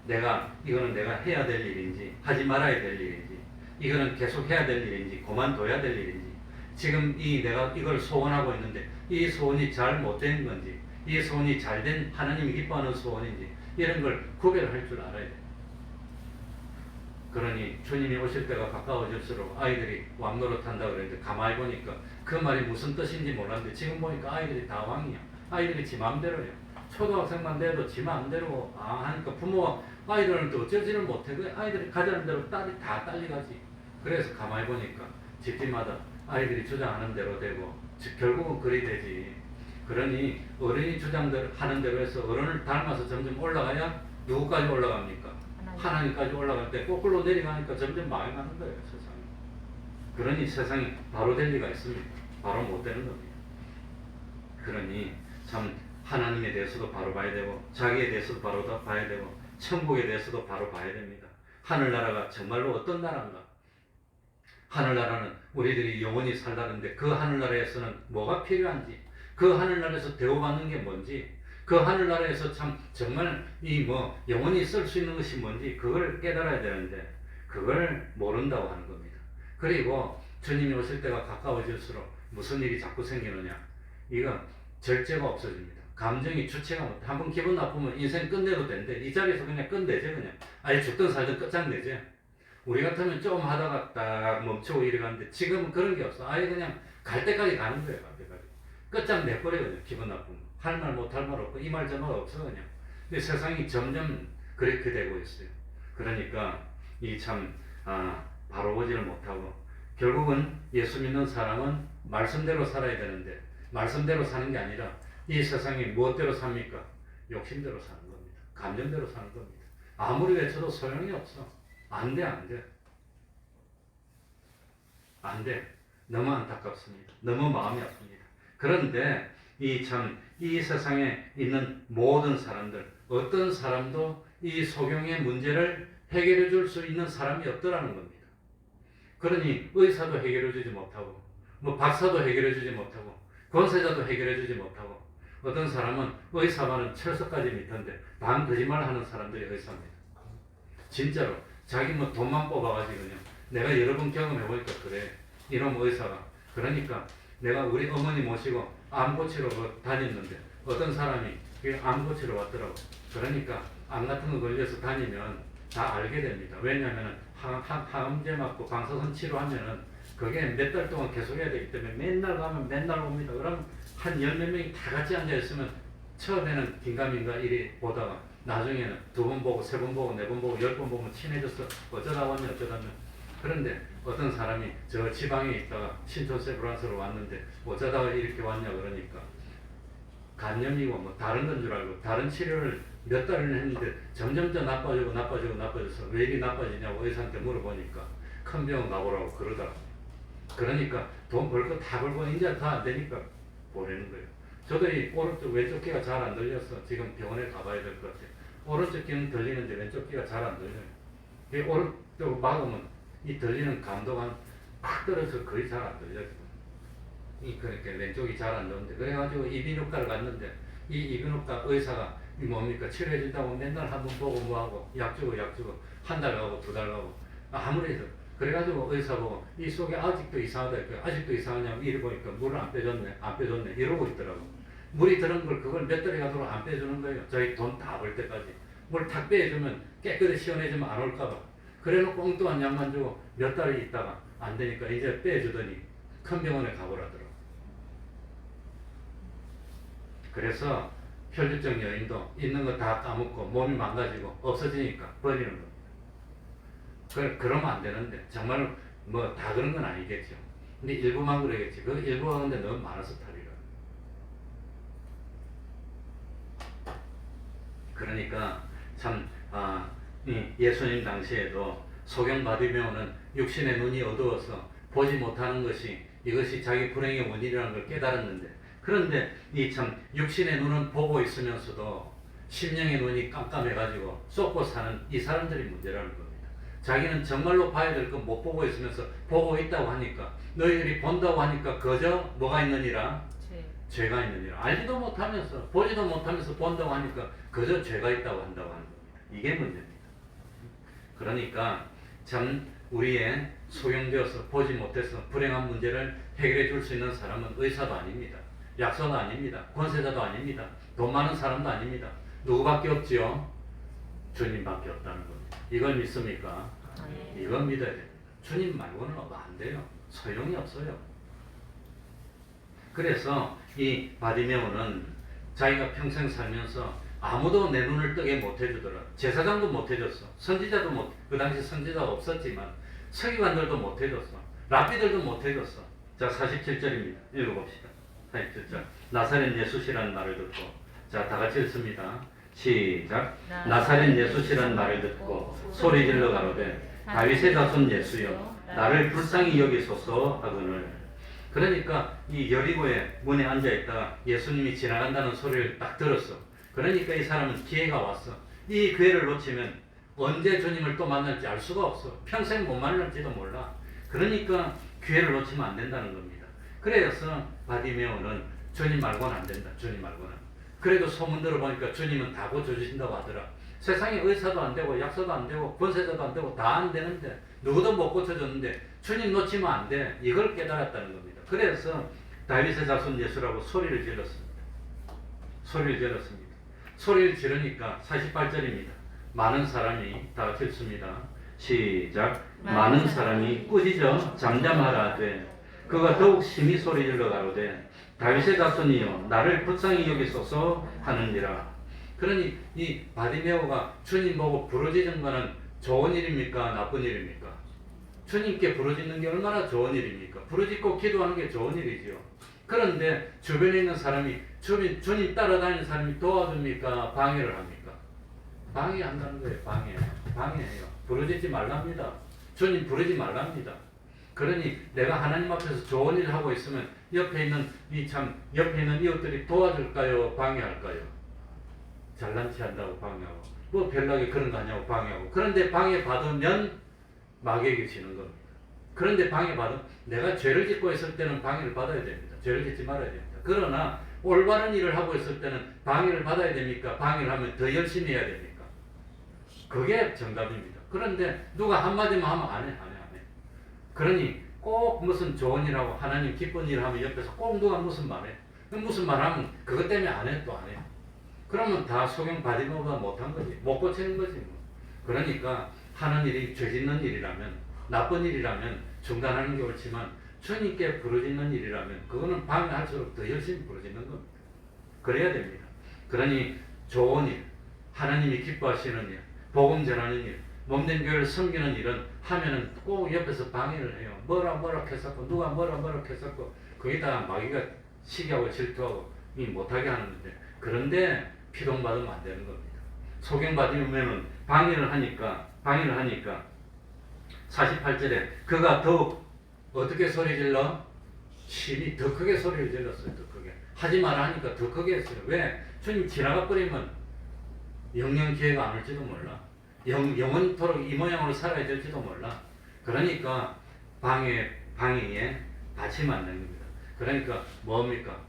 내가 이거는 내가 해야 될 일인지 하지 말아야 될 일인지 이거는 계속 해야 될 일인지 그만둬야 될 일인지 지금 내가 이걸 소원하고 있는데 이 소원이 잘 못된 건지 이 소원이 잘된 하나님이 기뻐하는 소원인지 이런 걸 구별할 줄 알아야 돼요. 그러니 주님이 오실 때가 가까워질수록 아이들이 왕 노릇한다고 그랬는데 가만히 보니까 그 말이 무슨 뜻인지 몰랐는데 지금 보니까 아이들이 다 왕이야. 아이들이 지 마음대로요. 초등학생만 돼도 지 마음대로 하니까 부모가 아이들은 또 어쩌지를 못해. 그 아이들이 가자는 대로 딸이 다 딸려가지. 그래서 가만히 보니까 집집마다 아이들이 주장하는 대로 되고 결국은 그리 되지. 그러니 어른이 주장하는 대로 해서 어른을 닮아서 점점 올라가야 누구까지 올라갑니까? 하나님까지 올라갈 때 거꾸로 내려가니까 점점 망해가는 거예요. 세상이. 그러니 세상이 바로 될 리가 있습니다. 바로 못 되는 겁니다. 그러니 참 하나님에 대해서도 바로 봐야 되고 자기에 대해서도 바로 봐야 되고 천국에 대해서도 바로 봐야 됩니다. 하늘나라가 정말로 어떤 나라인가? 하늘나라는 우리들이 영원히 살다는데 그 하늘나라에서는 뭐가 필요한지 그 하늘나라에서 대우받는 게 뭔지 그 하늘나라에서 참 정말 영원히 쓸 수 있는 것이 뭔지 그걸 깨달아야 되는데 그걸 모른다고 하는 겁니다. 그리고 주님이 오실 때가 가까워질수록 무슨 일이 자꾸 생기느냐 이건 절제가 없어집니다. 감정이 주체가 못해. 한번 기분 나쁘면 인생 끝내도 된대. 이 자리에서 그냥 끝내지 그냥. 아예 죽든 살든 끝장내지. 우리 같으면 좀 하다가 딱 멈추고 이래 가는데 지금은 그런 게 없어. 아예 그냥 갈 때까지 가는 거예요. 갈 때까지. 끝장내버려 그냥 기분 나쁘면. 할 말 못 할 말 없고 이 말 저 말 없어 그냥. 근데 세상이 점점 그렇게 되고 있어요. 그러니까 이 참 바로 보지를 못하고 결국은 예수 믿는 사람은 말씀대로 살아야 되는데 말씀대로 사는 게 아니라 이 세상이 무엇대로 삽니까? 욕심대로 사는 겁니다. 감정대로 사는 겁니다. 아무리 외쳐도 소용이 없어. 안 돼. 너무 안타깝습니다. 너무 마음이 아픕니다. 그런데 이 세상에 있는 모든 사람들, 어떤 사람도 이 소경의 문제를 해결해 줄 수 있는 사람이 없더라는 겁니다. 그러니 의사도 해결해주지 못하고 뭐 박사도 해결해주지 못하고 권세자도 해결해주지 못하고 어떤 사람은 의사만은 철석까지 밑인데 반 거짓말하는 사람들이 의사입니다. 진짜로 자기 뭐 돈만 뽑아가지고 그냥 내가 여러 번 경험해보니까 그래. 이놈 의사가 그러니까 내가 우리 어머니 모시고 암 고치러 다녔는데 어떤 사람이 암 고치러 왔더라고. 그러니까 암 같은 거 걸려서 다니면 다 알게 됩니다. 왜냐하면 항암제 맞고 방사선 치료하면은 그게 몇 달 동안 계속해야 되기 때문에 맨날 가면 맨날 옵니다. 그럼 한 열 몇 명이 다 같이 앉아 있으면 처음에는 긴가민가 이리 보다가 나중에는 2번 보고 3번 보고 4번 보고 10번 보면 친해졌어. 어쩌다 왔냐 어쩌다면. 그런데 어떤 사람이 저 지방에 있다가 신촌세브란스로 왔는데 어쩌다가 이렇게 왔냐 그러니까 간염이고 뭐 다른 건 줄 알고 다른 치료를 몇 달을 했는데 점점 더 나빠져서 왜 이리 나빠지냐고 의사한테 물어보니까 큰 병원 가보라고 그러더라고. 그러니까 돈 벌 거 다 벌고 이제 다 안 되니까 보내는 거예요. 저도 이 오른쪽 왼쪽 귀가 잘 안 들려서 지금 병원에 가봐야 될 것 같아요. 오른쪽 귀는 들리는데 왼쪽 귀가 잘 안 들려요. 이 오른쪽 막으면 이 들리는 감도가 팍 떨어져서 거의 잘 안 들려요. 그러니까 왼쪽이 잘 안 들리는데 그래가지고 이비인후과를 갔는데 이 이비인후과 의사가 이 뭡니까 치료해준다고 맨날 한 번 보고 뭐하고 약 주고 한 달 가고 2달 가고 아무리 해서 그래가지고 의사 보고 이 속에 아직도 이상하다 아직도 이상하냐고 이래 보니까 물을 안 빼줬네 이러고 있더라고. 물이 들은 걸 그걸 몇 달이 가도록 안 빼주는 거예요. 저희 돈 다 벌 때까지 물 탁 빼주면 깨끗이 시원해지면 안 올까봐 그래놓고 엉뚱한 약만 주고 몇 달이 있다가 안 되니까 이제 빼주더니 큰 병원에 가보라더라고. 그래서 혈류증 여인도 있는 거 다 까먹고 몸이 망가지고 없어지니까 버리는 겁니다. 그러면 안 되는데 정말 뭐 다 그런 건 아니겠죠. 근데 일부만 그러겠지. 그 일부가 근데 너무 많아서 탈이라. 그러니까 참 예수님 당시에도 소경 바디메오는 육신의 눈이 어두워서 보지 못하는 것이 이것이 자기 불행의 원인이라는 걸 깨달았는데 그런데 이 참 육신의 눈은 보고 있으면서도 심령의 눈이 깜깜해가지고 쏟고 사는 이 사람들이 문제라는 겁니다. 자기는 정말로 봐야 될 건 못 보고 있으면서 보고 있다고 하니까 너희들이 본다고 하니까 그저 뭐가 있느니라? 죄가 있느니라. 알지도 못하면서 보지도 못하면서 본다고 하니까 그저 죄가 있다고 한다고 하는 겁니다. 이게 문제입니다. 그러니까 참 우리의 소경되어서 보지 못해서 불행한 문제를 해결해 줄 수 있는 사람은 의사도 아닙니다. 약사도 아닙니다. 권세자도 아닙니다. 돈 많은 사람도 아닙니다. 누구밖에 없지요? 주님밖에 없다는 겁니다. 이걸 믿습니까? 이걸 믿어야 됩니다. 주님 말고는 안 돼요. 소용이 없어요. 그래서 이 바디메오는 자기가 평생 살면서 아무도 내 눈을 뜨게 못 해주더라. 제사장도 못 해줬어. 선지자도 그 당시 선지자가 없었지만 서기관들도 못 해줬어. 랍비들도 못 해줬어. 자, 47절입니다. 읽어봅시다. 47절. 나사렛 예수시라는 말을 듣고, 자, 다 같이 읽습니다. 시작. 나사렛 예수시라는 말을 듣고 소리 질러 가로되 다윗의 자손 예수여 나를 불쌍히 여기소서 하거늘. 그러니까 이 여리고의 문에 앉아 있다가 예수님이 지나간다는 소리를 딱 들었어. 그러니까 이 사람은 기회가 왔어. 이 기회를 놓치면 언제 주님을 또 만날지 알 수가 없어. 평생 못 만날지도 몰라. 그러니까 기회를 놓치면 안 된다는 겁니다. 그래서 바디메오는 주님 말고는 안 된다. 주님 말고는. 그래도 소문 들어보니까 주님은 다 고쳐주신다고 하더라. 세상에 의사도 안 되고 약사도 안 되고 권세자도 안 되고 다 안 되는데 누구도 못 고쳐줬는데 주님 놓치면 안 돼. 이걸 깨달았다는 겁니다. 그래서 다윗의 자손 예수라고 소리를 질렀습니다. 소리를 질렀습니다. 소리를 지르니까 48절입니다. 많은 사람이 다 같이 읽습니다. 시작. 많은 사람이 꾸짖어 잠잠하라 하되 그가 더욱 심히 소리 질러 가로되 다윗의 자손이여 나를 불쌍히 여기소서 하느니라. 그러니 이 바디메오가 주님 보고 부르짖은 것은 좋은 일입니까? 나쁜 일입니까? 주님께 부르짖는 게 얼마나 좋은 일입니까? 부르짖고 기도하는 게 좋은 일이지요. 그런데 주변에 있는 사람이 주님 따라다니는 사람이 도와줍니까? 방해를 합니까? 방해한다는 거예요. 방해해요. 부르짖지 말랍니다. 주님 부르지 말랍니다. 그러니 내가 하나님 앞에서 좋은 일을 하고 있으면 옆에 있는 이웃들이 도와줄까요? 방해할까요? 잘난 체 한다고 방해하고 뭐 별나게 그런 거 하냐고 방해하고 그런데 방해받으면 마귀에게 지는 겁니다. 그런데 방해받으면 내가 죄를 짓고 있을 때는 방해를 받아야 됩니다. 죄를 짓지 말아야 됩니다. 그러나 올바른 일을 하고 있을 때는 방해를 받아야 됩니까? 방해를 하면 더 열심히 해야 됩니까? 그게 정답입니다. 그런데 누가 한마디만 하면 안 해. 그러니 꼭 무슨 좋은 일하고 하나님 기쁜 일을 하면 옆에서 꼭 누가 무슨 말해. 무슨 말하면 그것 때문에 안 해. 또 안 해. 그러면 다 소경 바디모가 못한 거지. 못 고치는 거지. 뭐. 그러니까 하는 일이 죄 짓는 일이라면, 나쁜 일이라면 중단하는 게 옳지만 주님께 부르짖는 일이라면 그거는 방해할수록 더 열심히 부르짖는 겁니다. 그래야 됩니다. 그러니 좋은 일, 하나님이 기뻐하시는 일, 복음 전하는 일, 몸된 교회를 섬기는 일은 하면은 꼭 옆에서 방해를 해요. 뭐라 했었고 누가 뭐라 했었고 그게 다 마귀가 시기하고 질투하고 못하게 하는데, 그런데 피동받으면 안 되는 겁니다. 소경받으면은 방해를 하니까 48절에 그가 더욱 어떻게 소리 질러? 심히 더 크게 소리를 질렀어요. 더 크게. 하지 마라 하니까 더 크게 했어요. 왜? 주님 지나가 버리면 영영 기회가 안 올지도 몰라. 영원토록 이 모양으로 살아야 될지도 몰라. 그러니까 방해에 받치면 안 됩니다. 그러니까 뭡니까?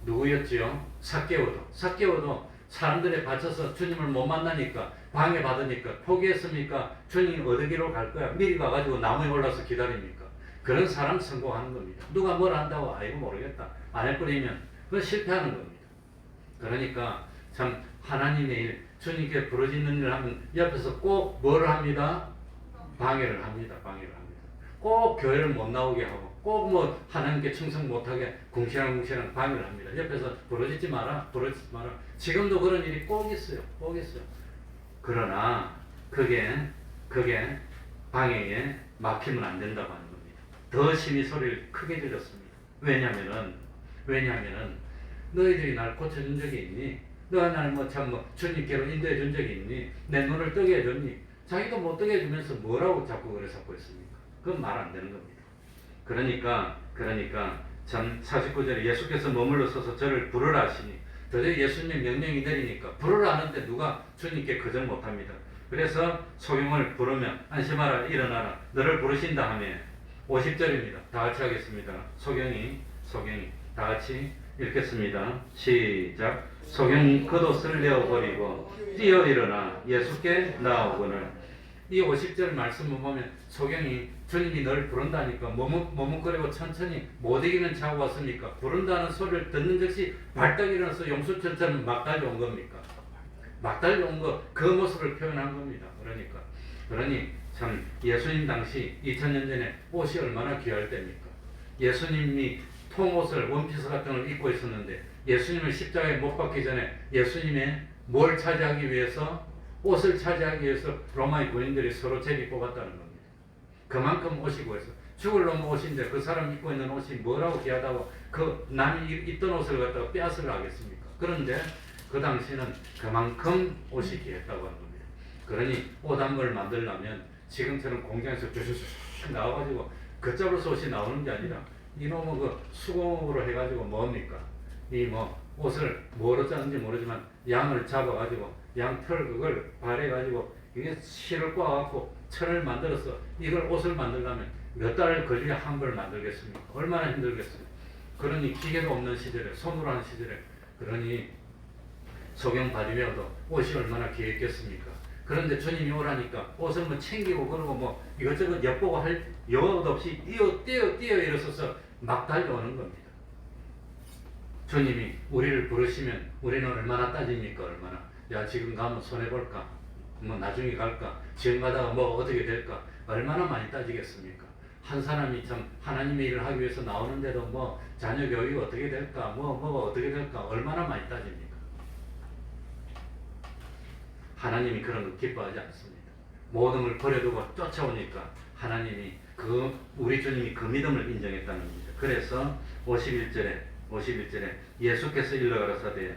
누구였지요? 삭개오도 사람들에 받쳐서 주님을 못 만나니까 방해받으니까 포기했습니까? 주님 어디로 갈 거야? 미리 가가지고 나무에 올라서 기다립니까? 그런 사람 성공하는 겁니다. 누가 뭘 한다고 아이고 모르겠다 안 해버리면 그건 실패하는 겁니다. 그러니까 참 하나님의 일, 주님께 부르짖는 일을 하면 옆에서 꼭 뭘 합니다? 방해를 합니다. 꼭 교회를 못 나오게 하고 꼭 뭐 하나님께 충성 못하게 궁시렁궁시렁 방해를 합니다. 옆에서 부르짖지 마라. 지금도 그런 일이 꼭 있어요. 그러나 그게 방해에 막히면 안 된다고 하는 겁니다. 더 심히 소리를 크게 질렀습니다. 왜냐하면은 너희들이 날 고쳐준 적이 있니? 너가 날 주님께로 인도해 준 적이 있니? 내 눈을 뜨게 해줬니? 자기도 못 뜨게 해주면서 뭐라고 자꾸 있습니까? 그건 말 안 되는 겁니다. 그러니까 참 49절에 예수께서 머물러 서서 저를 부르라 하시니 도저히 예수님 명령이 내리니까 부르라 하는데 누가 주님께 거절 못합니다. 그래서 소경을 부르면 안심하라 일어나라 너를 부르신다 하며 50절입니다. 다 같이 하겠습니다. 소경이 다 같이 읽겠습니다. 시작. 소경이 겉옷을 내어버리고 뛰어 일어나 예수께 나오거늘. 이 50절 말씀을 보면 소경이 주님이 널 부른다니까 머뭇거리고 천천히 못 이기는 차고 왔습니까? 부른다는 소리를 듣는 즉시 발딱 일어나서 용수철처럼 막 달려온 겁니까? 막 달려온 그 모습을 표현한 겁니다. 그러니 참 예수님 당시 2000년 전에 옷이 얼마나 귀할 때입니까? 예수님이 통옷을 원피스 같은 걸 입고 있었는데 예수님을 십자가에 못 박기 전에 예수님의 뭘 차지하기 위해서 옷을 차지하기 위해서 로마의 군인들이 서로 제비 뽑았다는 겁니다. 그만큼 옷이 구해서 죽을 놈 옷인데 그 사람 입고 있는 옷이 뭐라고 귀하다고 그 남이 입던 옷을 갖다가 빼앗으려 하겠습니까? 그런데 그 당시는 그만큼 옷이 귀했다고 하는 겁니다. 그러니 옷 한 벌 만들려면 지금처럼 공장에서 쭈쭈쭈 나와가지고 걷잡아서 옷이 나오는 게 아니라 이놈은 그 수공으로 해가지고 뭡니까? 옷을 뭐로 짜는지 모르지만 양을 잡아가지고 양털 그걸 발해가지고 이게 실을 꽈갖고 천을 만들어서 이걸 옷을 만들려면 몇 달을 걸려야 한 벌 만들겠습니까? 얼마나 힘들겠어요. 그러니 기계도 없는 시절에 손으로 하는 시절에 그러니 소경 바디메어도 옷이 얼마나 귀했겠습니까? 그런데 주님이 오라니까 옷을 챙기고 그러고 이것저것 엿보고 할 여것 없이 뛰어 일어서서 막 달려오는 겁니다. 주님이 우리를 부르시면 우리는 얼마나 따집니까? 야 지금 가면 손해볼까? 나중에 갈까? 지금 가다가 어떻게 될까? 얼마나 많이 따지겠습니까? 한 사람이 참 하나님의 일을 하기 위해서 나오는데도 자녀 교육이 어떻게 될까? 뭐가 어떻게 될까? 얼마나 많이 따집니까? 하나님이 그런 거 기뻐하지 않습니다. 모든 걸 버려두고 쫓아오니까 하나님이 우리 주님이 그 믿음을 인정했다는 겁니다. 그래서 51절에 예수께서 일러 가라사대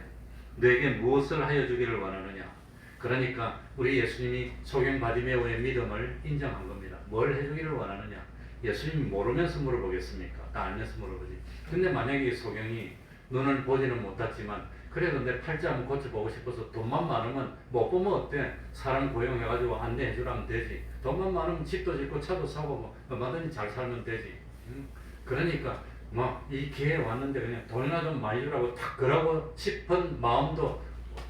너에게 무엇을 하여 주기를 원하느냐. 그러니까 우리 예수님이 소경 바디메오의 믿음을 인정한 겁니다. 뭘 해주기를 원하느냐. 예수님이 모르면서 물어보겠습니까? 다 알면서 물어보지. 근데 만약에 소경이 눈을 보지는 못했지만 그래도 내 팔자 한번 고쳐보고 싶어서 돈만 많으면 못 보면 어때? 사람 고용해가지고 안내해주라면 되지. 돈만 많으면 집도 짓고 차도 사고 뭐 얼마든지 잘 살면 되지. 그러니까 뭐 이 기회에 왔는데 그냥 돈이나 좀 많이 주라고 탁 그러고 싶은 마음도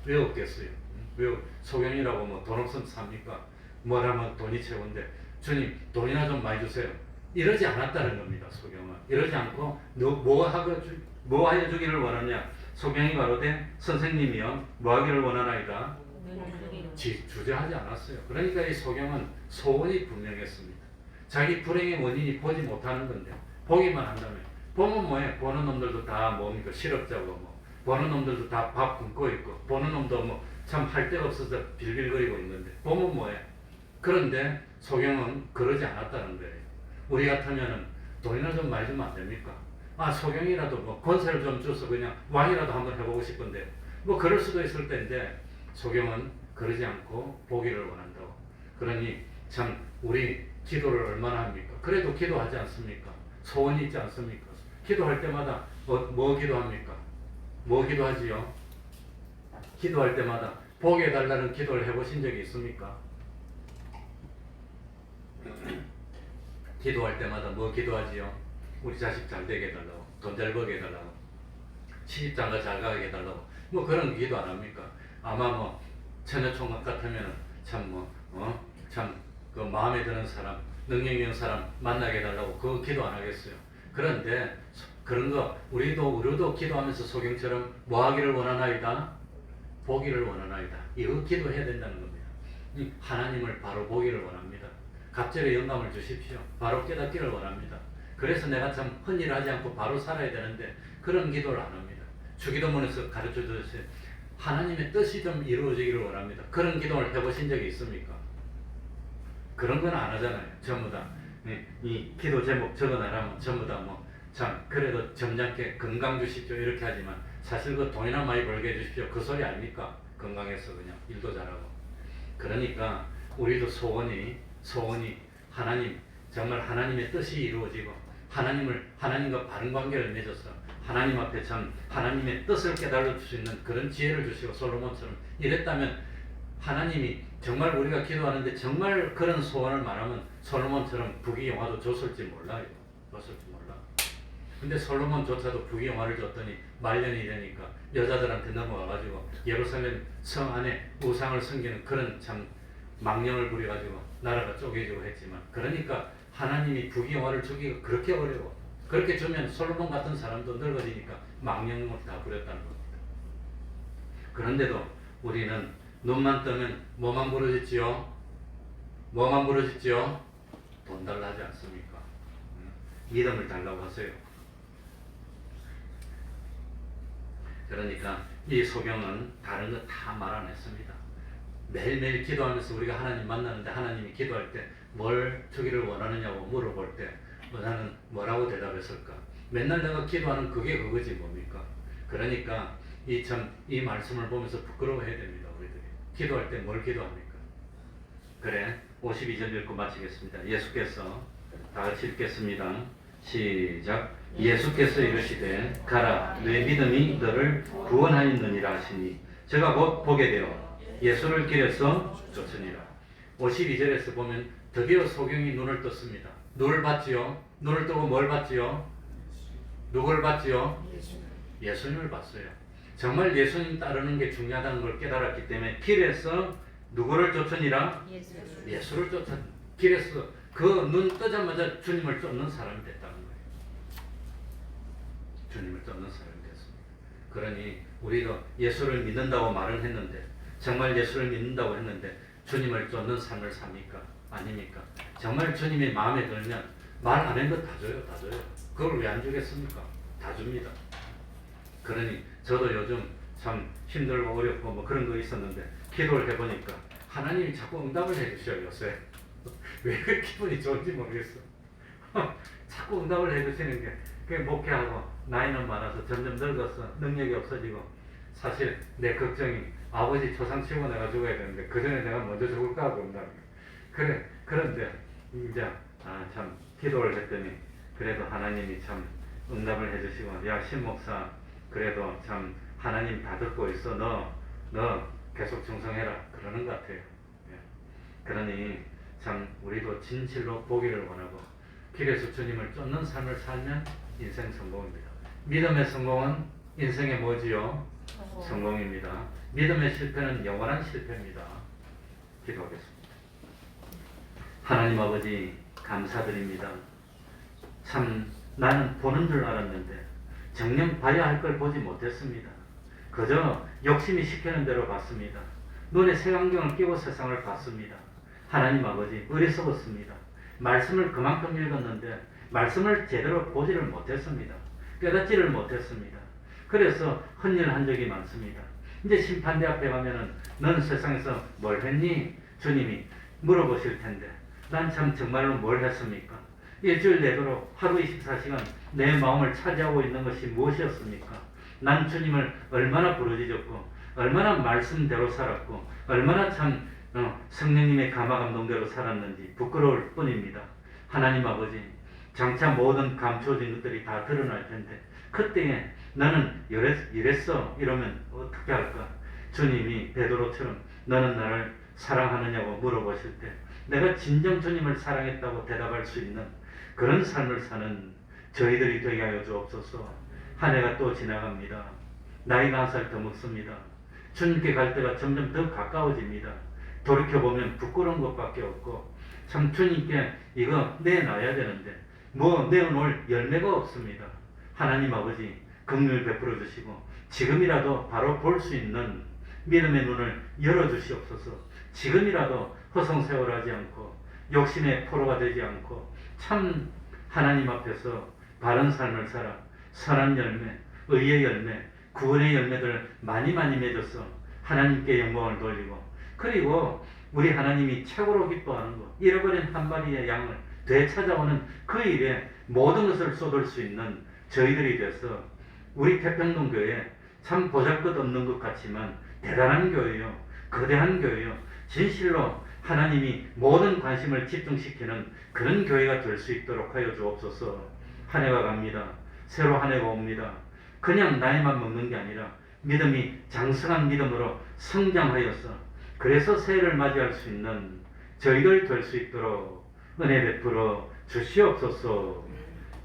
왜 없겠어요? 왜 소경이라고 뭐 돈 없으면 삽니까? 뭐라면 돈이 최고인데 주님 돈이나 좀 많이 주세요. 이러지 않았다는 겁니다. 소경은 이러지 않고 너 뭐 하여 주기를 원하냐? 소경이 가로되 선생님이여 뭐 하기를 원하나이다. 주저하지 않았어요. 그러니까 이 소경은 소원이 분명했습니다. 자기 불행의 원인이 보지 못하는 건데 보기만 한다면 보면 뭐해? 보는 놈들도 다 뭡니까? 실업자고 뭐 보는 놈들도 다 밥 굶고 있고 보는 놈도 뭐 참 할 데가 없어서 빌빌거리고 있는데 보면 뭐해? 그런데 소경은 그러지 않았다는 거예요. 우리 같으면은 돈이나 좀 많이 주면 안 됩니까? 아 소경이라도 뭐 권세를 좀 줘서 그냥 왕이라도 한번 해보고 싶은데 뭐 그럴 수도 있을 텐데 소경은 그러지 않고 보기를 원한다고. 그러니 참 우리 기도를 얼마나 합니까? 그래도 기도하지 않습니까? 소원이 있지 않습니까? 기도할 때마다 뭐 기도합니까? 뭐 기도하지요? 기도할 때마다 보게 해달라는 기도를 해보신 적이 있습니까? 기도할 때마다 뭐 기도하지요? 우리 자식 잘 되게 해달라고, 돈 잘 벌게 해달라고, 시집장가 잘 가게 해달라고, 뭐 그런 기도 안 합니까? 아마 뭐 처녀총각 같으면은 참 그 마음에 드는 사람, 능력 있는 사람 만나게 해달라고 그 기도 안 하겠어요. 그런데 그런 거 우리도 기도하면서 소경처럼 뭐 하기를 원하나이다? 보기를 원하나이다. 이거 기도해야 된다는 겁니다. 하나님을 바로 보기를 원합니다. 갑절의 영감을 주십시오. 바로 깨닫기를 원합니다. 그래서 내가 참 헛일 하지 않고 바로 살아야 되는데 그런 기도를 안 합니다. 주기도문에서 가르쳐 주듯이 하나님의 뜻이 좀 이루어지기를 원합니다. 그런 기도를 해보신 적이 있습니까? 그런 건 안 하잖아요. 전부 다 이 기도 제목 적어놔라면 전부 다 뭐 참 그래도 점잖게 건강 주십시오 이렇게 하지만 사실 그 돈이나 많이 벌게 해주십시오 그 소리 아닙니까? 건강해서 그냥 일도 잘하고. 그러니까 우리도 소원이 하나님 정말 하나님의 뜻이 이루어지고 하나님과 바른 관계를 맺어서 하나님 앞에 참 하나님의 뜻을 깨달을 수 있는 그런 지혜를 주시고 솔로몬처럼 이랬다면 하나님이 정말 우리가 기도하는데 정말 그런 소원을 말하면 솔로몬처럼 부귀영화도 줬을지 몰라요. 근데 솔로몬조차도 부귀영화를 줬더니 말년이 되니까 여자들한테 넘어가가지고 예루살렘 성 안에 우상을 섬기는 그런 참 망령을 부려가지고 나라가 쪼개지고 했지만 그러니까 하나님이 부귀영화를 주기가 그렇게 어려워. 그렇게 주면 솔로몬 같은 사람도 늙어지니까 망령을 다 부렸다는 겁니다. 그런데도 우리는 눈만 뜨면 뭐만 부러졌지요? 돈 달라 하지 않습니까? 믿음을 달라고 하세요. 그러니까 이 소경은 다른 거 다 말 안 했습니다. 매일매일 기도하면서 우리가 하나님 만나는데 하나님이 기도할 때 뭘 주기를 원하느냐고 물어볼 때 나는 뭐라고 대답했을까? 맨날 내가 기도하는 그게 그거지 뭡니까? 그러니까 이 말씀을 보면서 부끄러워해야 됩니다. 우리들이 기도할 때 뭘 기도합니까? 그래 52절 읽고 마치겠습니다. 예수께서 다 같이 읽겠습니다. 시작. 예수께서 이르시되 가라 내 믿음이 너를 구원하였느니라 하시니 제가 곧 보게 되어 예수를 길에서 쫓으니라. 52절에서 보면 드디어 소경이 눈을 떴습니다. 누굴 봤지요? 눈을 뜨고 뭘 봤지요? 누굴 봤지요? 예수님을 봤어요. 정말 예수님 따르는 게 중요하다는 걸 깨달았기 때문에 길에서 누구를 쫓으니라? 예수를 쫓아 길에서 그 눈 뜨자마자 주님을 쫓는 사람이 됐다는 거예요. 주님을 쫓는 사람이 됐습니다. 그러니 우리도 예수를 믿는다고 말은 했는데 정말 예수를 믿는다고 했는데 주님을 쫓는 삶을 삽니까? 아닙니까? 정말 주님이 마음에 들면 말 안 한 거 다 줘요. 그걸 왜 안 주겠습니까? 다 줍니다. 그러니 저도 요즘 참 힘들고 어렵고 뭐 그런 거 있었는데 기도를 해보니까 하나님이 자꾸 응답을 해주셔요. 요새 왜 그렇게 기분이 좋은지 모르겠어. 자꾸 응답을 해주시는 게 그게 목회하고 나이는 많아서 점점 늙어서 능력이 없어지고 사실 내 걱정이 아버지 초상 치고 내가 죽어야 되는데 그 전에 내가 먼저 죽을까 하고 응답이 그런데 이제 참 기도를 했더니 그래도 하나님이 참 응답을 해주시고 야 신목사 그래도 참 하나님 다 듣고 있어. 너 계속 충성해라. 그러는 것 같아요. 예. 그러니 참 우리도 진실로 보기를 원하고 길에서 주님을 쫓는 삶을 살면 인생 성공입니다. 믿음의 성공은 인생의 뭐지요? 성공입니다. 믿음의 실패는 영원한 실패입니다. 기도하겠습니다. 하나님 아버지 감사드립니다. 참 나는 보는 줄 알았는데 정녕 봐야 할 걸 보지 못했습니다. 그저 욕심이 시키는 대로 봤습니다. 눈에 색안경을 끼고 세상을 봤습니다. 하나님 아버지 어리석었습니다. 말씀을 그만큼 읽었는데 말씀을 제대로 보지를 못했습니다. 깨닫지를 못했습니다. 그래서 헛일한 적이 많습니다. 이제 심판대 앞에 가면은 넌 세상에서 뭘 했니? 주님이 물어보실 텐데 난 참 정말로 뭘 했습니까? 일주일 내도록 하루 24시간 내 마음을 차지하고 있는 것이 무엇이었습니까? 난 주님을 얼마나 부르짖었고 얼마나 말씀대로 살았고 얼마나 참 성령님의 감화감동대로 살았는지 부끄러울 뿐입니다. 하나님 아버지 장차 모든 감춰진 것들이 다 드러날 텐데 그때에 나는 이랬어 이러면 어떻게 할까? 주님이 베드로처럼 너는 나를 사랑하느냐고 물어보실 때 내가 진정 주님을 사랑했다고 대답할 수 있는 그런 삶을 사는 저희들이 되게 하여 주옵소서. 한 해가 또 지나갑니다. 나이가 한 살 더 먹습니다. 주님께 갈 때가 점점 더 가까워집니다. 돌이켜보면 부끄러운 것밖에 없고 참 주님께 이거 내놔야 되는데 뭐 내어놓을 열매가 없습니다. 하나님 아버지 긍휼 베풀어 주시고 지금이라도 바로 볼 수 있는 믿음의 눈을 열어주시옵소서. 지금이라도 허송세월하지 않고 욕심의 포로가 되지 않고 참 하나님 앞에서 바른 삶을 살아 선한 열매, 의의 열매, 구원의 열매들 많이 맺어서 하나님께 영광을 돌리고 그리고 우리 하나님이 최고로 기뻐하는 것 잃어버린 한 마리의 양을 되찾아오는 그 일에 모든 것을 쏟을 수 있는 저희들이 돼서 우리 태평동교회 참 보잘것없는 것 같지만 대단한 교회요. 거대한 교회요. 진실로 하나님이 모든 관심을 집중시키는 그런 교회가 될 수 있도록 하여 주옵소서. 한 해가 갑니다. 새로 한 해가 옵니다. 그냥 나이만 먹는 게 아니라 믿음이 장성한 믿음으로 성장하여서 그래서 새해를 맞이할 수 있는 저희들 될 수 있도록 은혜 베풀어 주시옵소서.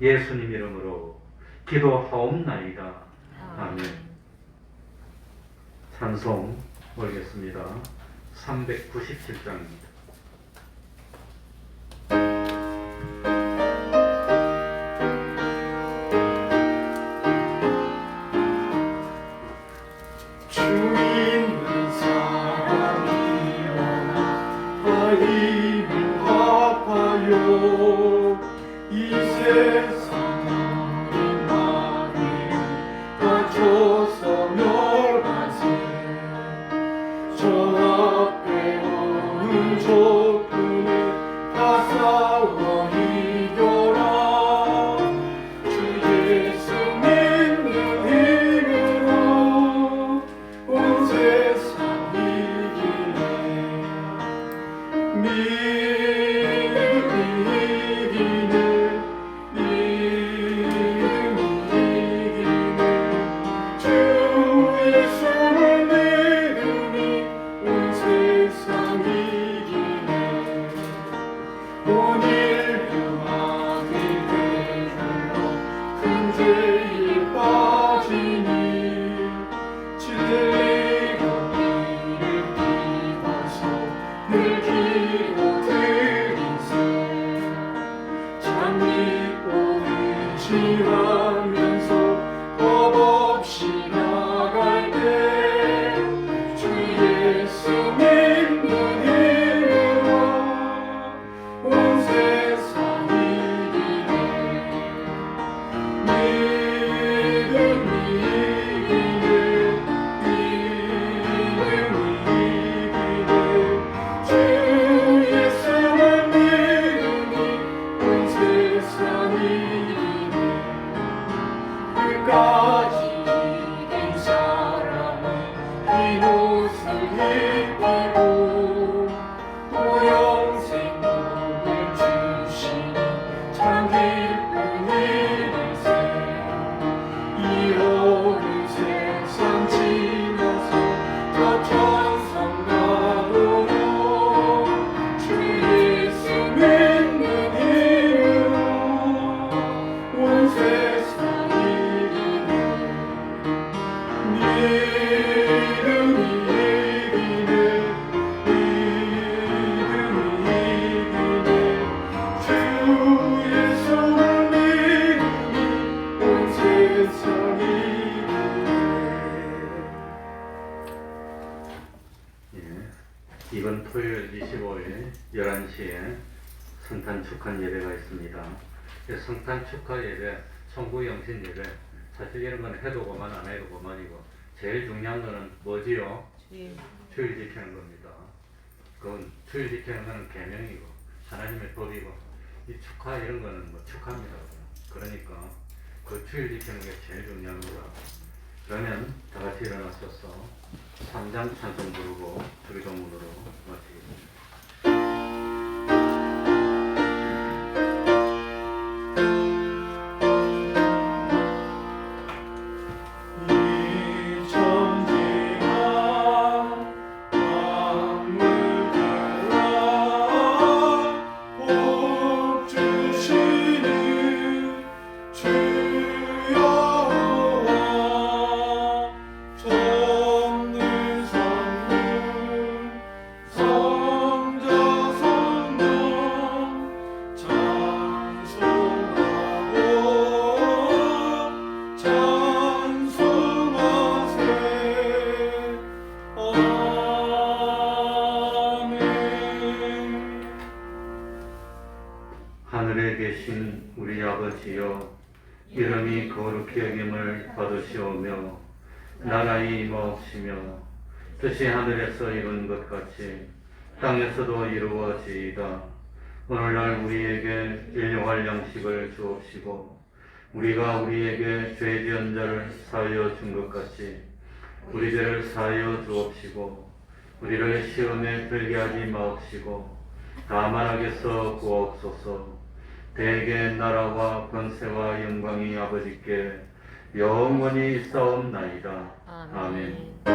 예수님 이름으로 기도하옵나이다. 아멘. 찬송 올리겠습니다. 397장입니다. 주님은 사랑이로나 하나님은 아파요. 이 세상 우리 마음이 다쳐서 멸하세. 저 앞에 오는 적군을 다 싸워 이겨라. 주 예수 믿는 힘으로 온 세상 이기네. 믿음이 이기네. 믿음이 이기네. 주 예수를 믿으니 온 세상 이기네. 이번 토요일 25일 11시에 성탄 축하 예배가 있습니다. 성탄 축하 예배, 천국 영신 예배, 사실 이런 건 해도 그만 안 해도 그만이고 제일 중요한 거는 뭐지요? 주일 지키는 겁니다. 그건 주일 지키는 거는 계명이고 하나님의 법이고 이 축하 이런 거는 뭐 축하입니다. 그러니까 그 주일 지키는 게 제일 중요한 거다. 그러면 다 같이 일어나셔서 3장 찬송 부르고 주기도문으로 마치겠습니다. 이 천지와 만물들아 복 주시는 주 여호와 성들 성자 성령 찬송하고 찬송하세 아멘. 하늘에 계신 우리 아버지여, 이름이 거룩히 여김을 받으시오며 나라의 임하옵시며 뜻이 하늘에서 이룬 것 같이 땅에서도 이루어지이다. 오늘날 우리에게 일용할 양식을 주옵시고 우리가 우리에게 죄 지은 자를 사하여 준 것 같이 우리 죄를 사하여 주옵시고 우리를 시험에 들게 하지 마옵시고 다만 악에서 구하옵소서. 대개 나라와 권세와 영광이 아버지께 영원히 있사옵나이다. 아멘.